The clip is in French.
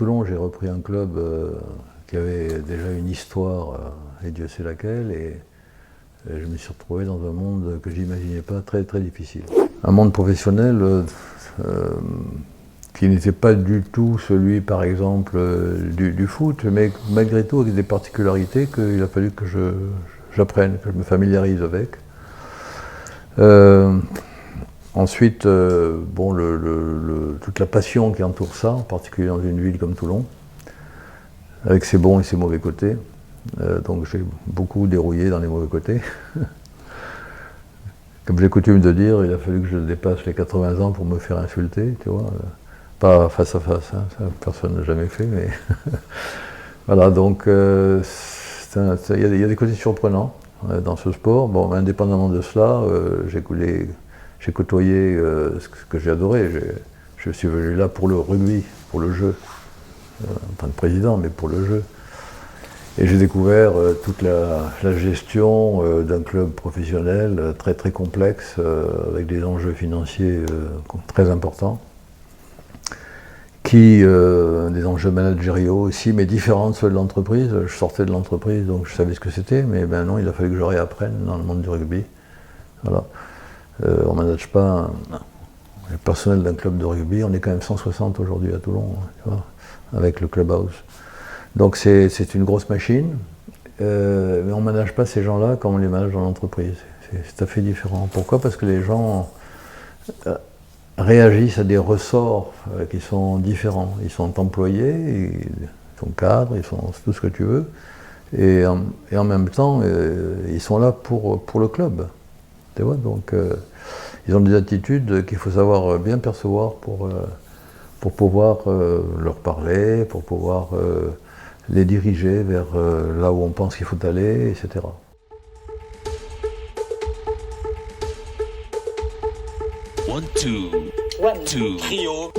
Toulon, j'ai repris un club qui avait déjà une histoire, et Dieu sait laquelle, et je me suis retrouvé dans un monde que j'imaginais pas, très très difficile. Un monde professionnel qui n'était pas du tout celui, par exemple, du foot, mais malgré tout avec des particularités qu'il a fallu que j'apprenne, que je me familiarise avec. Ensuite, bon, toute la passion qui entoure ça, en particulier dans une ville comme Toulon, avec ses bons et ses mauvais côtés. Donc j'ai beaucoup dérouillé dans les mauvais côtés. Comme j'ai coutume de dire, il a fallu que je dépasse les 80 ans pour me faire insulter, tu vois. Pas face à face, hein, ça personne n'a jamais fait, mais voilà, donc il y a des côtés surprenants dans ce sport. Bon, indépendamment de cela, j'ai côtoyé ce que j'ai adoré. Je suis venu là pour le rugby, pour le jeu. En tant que président, mais pour le jeu. Et j'ai découvert toute la gestion d'un club professionnel très très complexe, avec des enjeux financiers très importants, des enjeux managériaux aussi, mais différents de ceux de l'entreprise. Je sortais de l'entreprise, donc je savais ce que c'était, mais non, il a fallu que je réapprenne dans le monde du rugby. Voilà. On ne manage pas le personnel d'un club de rugby, on est quand même 160 aujourd'hui à Toulon, tu vois, avec le clubhouse. Donc c'est une grosse machine, mais on ne manage pas ces gens-là comme on les manage dans l'entreprise. C'est tout à fait différent. Pourquoi? Parce que les gens réagissent à des ressorts qui sont différents. Ils sont employés, ils sont cadres, ils sont tout ce que tu veux, et en même temps, ils sont là pour le club. Tu vois, donc ils ont des attitudes qu'il faut savoir bien percevoir pour pouvoir leur parler, pour pouvoir les diriger vers là où on pense qu'il faut aller, etc. One, two, trio.